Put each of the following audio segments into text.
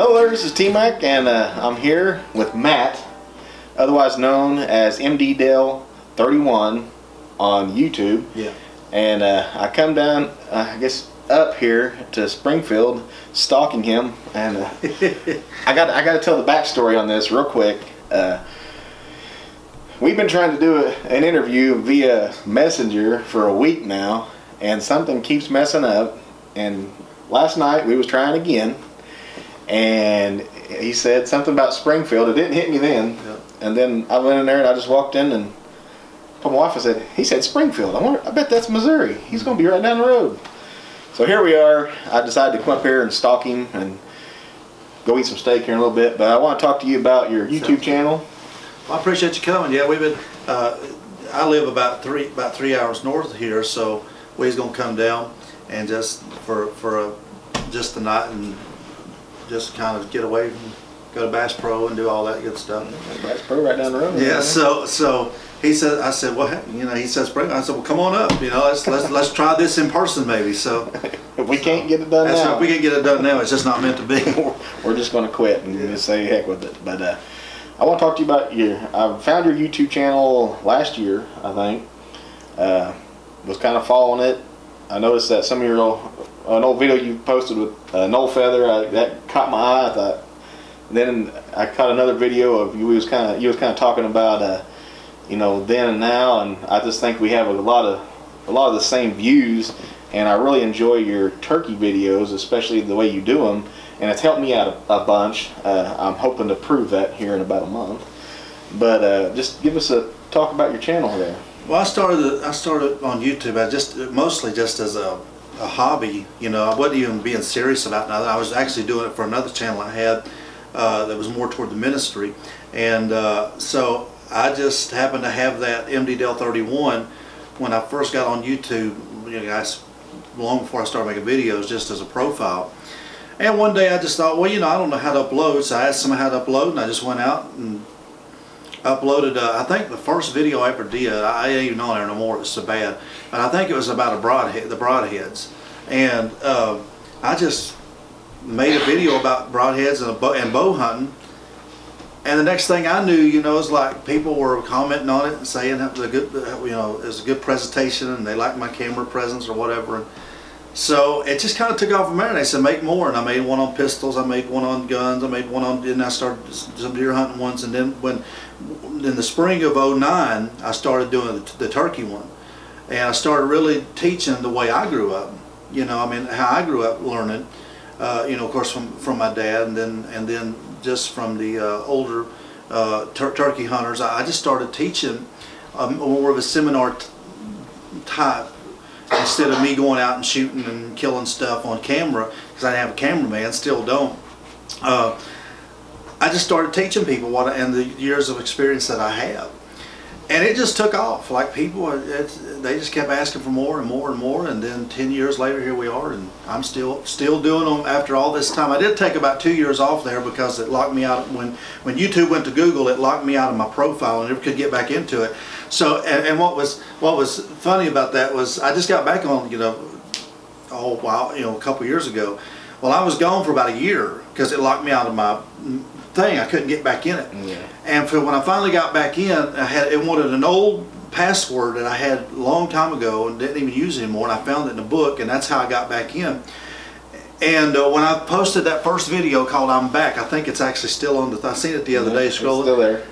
Hello there, this is T-Mac, and I'm here with Matt, otherwise known as Mddale31 on YouTube. Yeah. And I come down, I guess, up here to Springfield, stalking him, and I got to tell the backstory on this real quick. We've been trying to do an interview via Messenger for a week now, and something keeps messing up. And last night we was trying again, and he said something about Springfield. It didn't hit me then. Yep. And then I went in there and I just walked in and told my wife, I said, he said Springfield. I bet that's Missouri. He's going to be right down the road. So here we are. I decided to come up here and stalk him and go eat some steak here in a little bit. But I want to talk to you about your YouTube channel. Well, I appreciate you coming. Yeah, we've been. I live about three hours north of here, so we's gonna come down and just for just the night and just kind of get away from, go to Bass Pro and do all that good stuff. Bass Pro right down the road. Yeah. So he said, I said, well, you know, he said Spring. I said, well, come on up. You know, let's try this in person maybe. So if we can't get it done now, if we can't get it done now, it's just not meant to be. We're just gonna quit and just say heck with it. But I want to talk to you about I found your YouTube channel last year, I think. Was kind of following it. I noticed that some of your an old video you posted with Noel Feather, that caught my eye. I thought. Then I caught another video of you was kind of talking about you know, then and now, and I just think we have a lot of the same views, and I really enjoy your turkey videos, especially the way you do them. And it's helped me out a bunch. I'm hoping to prove that here in about a month. But just give us a talk about your channel there. Well, I started on YouTube. Mostly just as a hobby. You know, I wasn't even being serious about it. I was actually doing it for another channel I had that was more toward the ministry. And so I just happened to have that Mddale31 when I first got on YouTube. You know, guys, long before I started making videos, just as a profile. And one day I just thought, well, you know, I don't know how to upload, so I asked someone how to upload, and I just went out and uploaded, I think the first video I ever did, I ain't even on there no more, it's so bad, but I think it was about the broadheads. And I just made a video about broadheads and bow hunting, and the next thing I knew, you know, it's like people were commenting on it and saying it was a good, you know, it was a good presentation, and they liked my camera presence or whatever. And so it just kind of took off from there. They said make more, and I made one on pistols, I made one on guns, I made one on, and I started some deer hunting ones. And then in the spring of '09, I started doing the turkey one, and I started really teaching the way I grew up. You know, I mean, how I grew up learning. You know, of course from my dad, and then just from the older turkey hunters. I just started teaching more of a seminar type. Instead of me going out and shooting and killing stuff on camera, because I didn't have a cameraman, still don't. I just started teaching people and the years of experience that I have, and it just took off. Like people, they just kept asking for more and more and more, and then 10 years later, here we are, and I'm still doing them after all this time. I did take about 2 years off there because it locked me out when YouTube went to Google. It locked me out of my profile and never could get back into it. So, and what was funny about that was I just got back on, you know, oh wow, you know, a couple years ago. Well, I was gone for about a year because it locked me out of my thing. I couldn't get back in it. Yeah. And when I finally got back in, it wanted an old password that I had a long time ago and didn't even use anymore. And I found it in a book, and that's how I got back in. And when I posted that first video called "I'm Back," I think it's actually still on I seen it the other day scrolling. It's still there.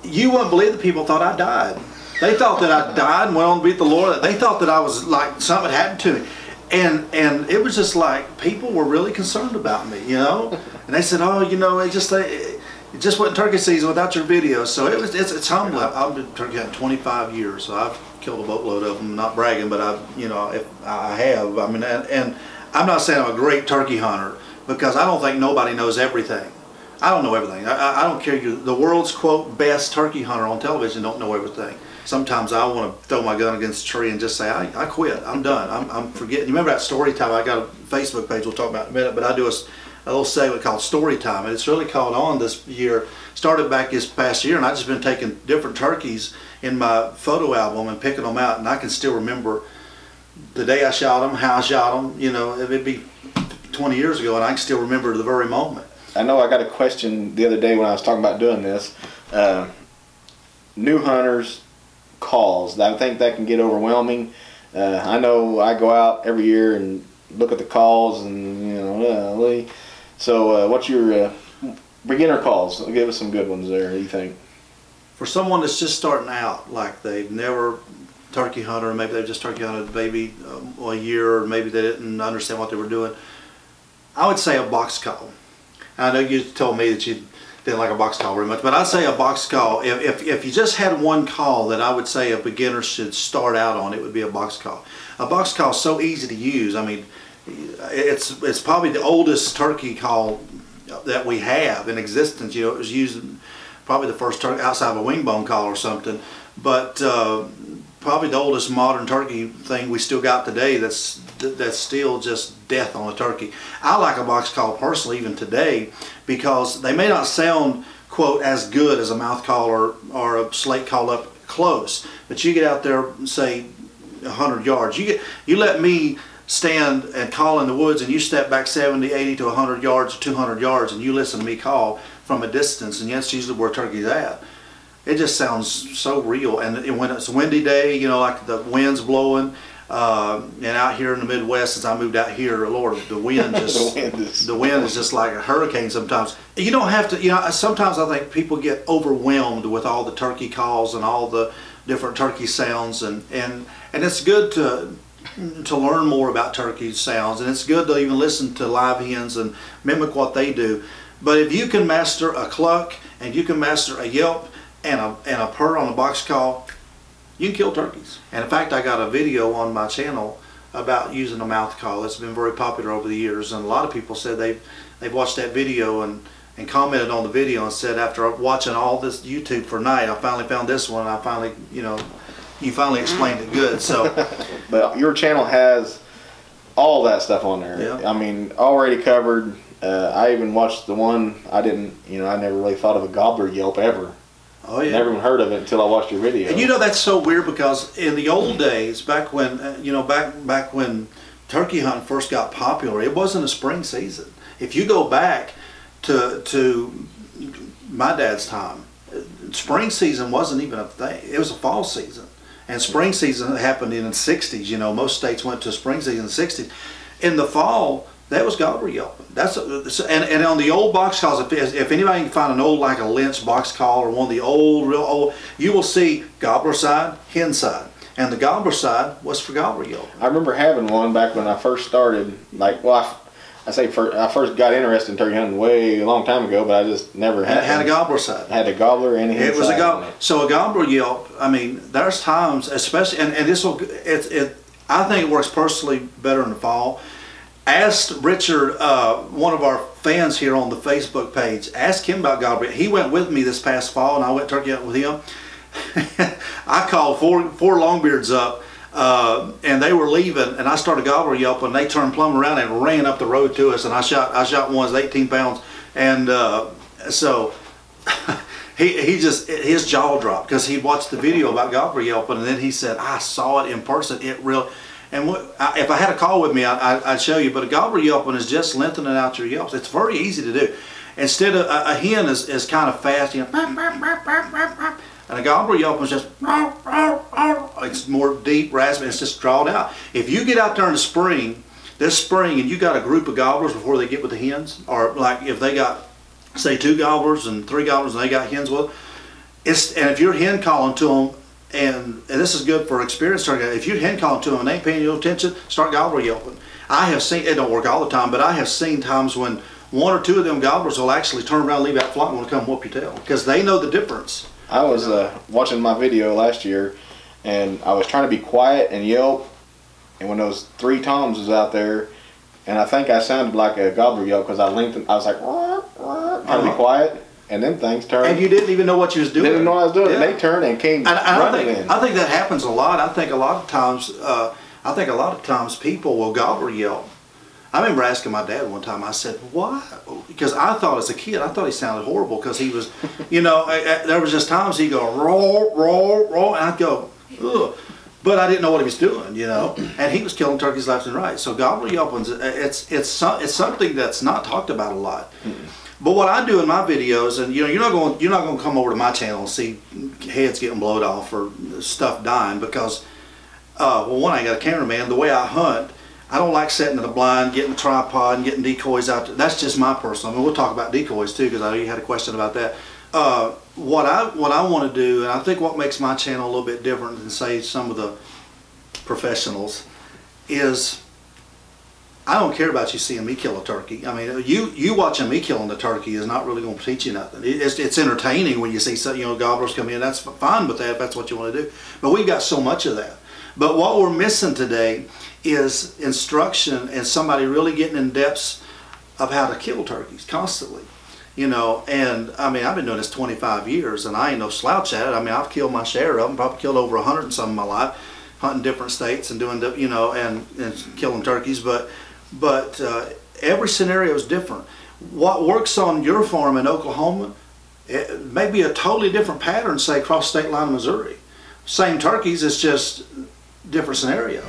You wouldn't believe that people thought I died. They thought that I died and went on to beat the Lord. They thought that I was like something had happened to me. And it was just like people were really concerned about me, you know. And they said, oh, you know, it just wasn't turkey season without your videos. So it's humbling. I've been turkey hunting 25 years, so I've killed a boatload of them. Not bragging, but I have. I mean, and I'm not saying I'm a great turkey hunter, because I don't think nobody knows everything. I don't know everything. I don't care. The world's quote best turkey hunter on television don't know everything. Sometimes I want to throw my gun against a tree and just say, I quit. I'm done. I'm forgetting. You remember that story time? I got a Facebook page we'll talk about in a minute, but I do a little segment called Story Time, and it's really caught on this year. Started back this past year, and I've just been taking different turkeys in my photo album and picking them out, and I can still remember the day I shot them, how I shot them. You know, it'd be 20 years ago, and I can still remember the very moment. I know I got a question the other day when I was talking about doing this. New hunters calls. I think that can get overwhelming. I know I go out every year and look at the calls, and so what's your beginner calls? Give us some good ones there. What do you think? For someone that's just starting out, like they've never turkey hunted, or maybe they've just turkey hunted maybe a year, or maybe they didn't understand what they were doing, I would say a box call. I know you told me that you didn't like a box call very much, but I'd say a box call. If you just had one call that I would say a beginner should start out on, it would be a box call. A box call is so easy to use. I mean, it's probably the oldest turkey call that we have in existence. You know, it was used probably the first turkey outside of a wing bone call or something, but probably the oldest modern turkey thing we still got today that's still just death on a turkey. I like a box call personally even today, because they may not sound, quote, as good as a mouth call or a slate call up close, but you get out there, say 100 yards, you let me stand and call in the woods, and you step back 70, 80 to 100 yards or 200 yards, and you listen to me call from a distance, and that's usually where turkey's at. It just sounds so real. And when it's a windy day, you know, like the wind's blowing, and out here in the Midwest, since I moved out here, Lord, the wind just the wind is just like a hurricane sometimes. You don't have to, you know, sometimes I think people get overwhelmed with all the turkey calls and all the different turkey sounds, and it's good to learn more about turkey sounds, and it's good to even listen to live hens and mimic what they do. But if you can master a cluck, and you can master a yelp and a purr on a box call, you can kill turkeys. And in fact, I got a video on my channel about using a mouth call. It's been very popular over the years, and a lot of people said they've watched that video and commented on the video and said, after watching all this YouTube for night, I finally found this one, and I finally, you know, you finally explained it good. So, but your channel has all that stuff on there. Yeah. I mean, already covered. I even watched the one I never really thought of a gobbler yelp ever. Oh yeah. Never even heard of it until I watched your video. And you know, that's so weird, because in the old days, back when back when turkey hunting first got popular, it wasn't a spring season. If you go back to my dad's time, spring season wasn't even a thing. It was a fall season, and spring season happened in the '60s. You know, most states went to spring season in the '60s. In the fall, that was gobbler yelping. And on the old box calls, if anybody can find an old, like a Lynch box call, or one of the old, real old, you will see gobbler side, hen side, and the gobbler side was for gobbler yelping. I remember having one back when I first started. Like, well, I first got interested in turkey hunting way a long time ago, but I just never had a gobbler side. Had a gobbler and a hen side. It was a gobbler. So a gobbler yelp. I mean, there's times, especially, and this will, I think it works personally better in the fall. Asked Richard, one of our fans here on the Facebook page, asked him about gobbler. He went with me this past fall, and I went turkey hunting with him. I called four longbeards up, and they were leaving, and I started gobbler yelping, and they turned plumb around and ran up the road to us, and I shot one that's 18 pounds, and so his jaw dropped, because he watched the video about gobbler yelping, and then he said, I saw it in person. It really. And if I had a call with me, I'd show you. But a gobbler yelping is just lengthening out your yelps. It's very easy to do. Instead of a hen is kind of fast, you know, and a gobbler yelping is just, it's more deep, raspy. It's just drawn out. If you get out there in the spring, this spring, and you got a group of gobblers before they get with the hens, or like if they got, say, 2 gobblers and 3 gobblers, and they got hens with them, and if you're hen calling to them. And this is good for experienced turkey. If you hen calling to them and they ain't paying you no attention, start gobbler yelping. I have seen, it don't work all the time, but I have seen times when 1 or 2 of them gobblers will actually turn around, leave that flock, and want to come whoop your tail, because they know the difference. I was watching my video last year, and I was trying to be quiet and yelp, and when those 3 toms was out there, and I think I sounded like a gobbler yelp, because I lengthened, I was like, trying to be quiet. And them things turned. And you didn't even know what you was doing. Didn't know what I was doing. Yeah. And they turned and came running in. I think that happens a lot. I think a lot of times people will gobbler yelp. I remember asking my dad one time. I said, "Why?" Because I thought as a kid, I thought he sounded horrible, because he was, you know, there was just times he'd go roar, roar, roar, and I'd go, ugh. But I didn't know what he was doing, you know. And he was killing turkeys left and right. So gobbler yelping, it's something that's not talked about a lot. But what I do in my videos, and you're not going to come over to my channel and see heads getting blowed off or stuff dying, because well, one, I ain't got a cameraman. The way I hunt, I don't like setting in a blind, getting a tripod, and getting decoys out there. That's just my personal. I mean, we'll talk about decoys too, because I know you had a question about that. What I want to do, and I think what makes my channel a little bit different than say some of the professionals, is I don't care about you seeing me kill a turkey. I mean, you watching me killing the turkey is not really going to teach you nothing. It's entertaining when you see some, gobblers come in. That's fine with that if that's what you want to do. But we've got so much of that. But what we're missing today is instruction and somebody really getting in depths of how to kill turkeys constantly. And I mean, I've been doing this 25 years, and I ain't no slouch at it. I mean, I've killed my share of them. Probably killed over 100 and some in my life, hunting different states and doing, and killing turkeys. But every scenario is different. What works on your farm in Oklahoma, it may be a totally different pattern, say, across state line of Missouri. Same turkeys, it's just different scenario.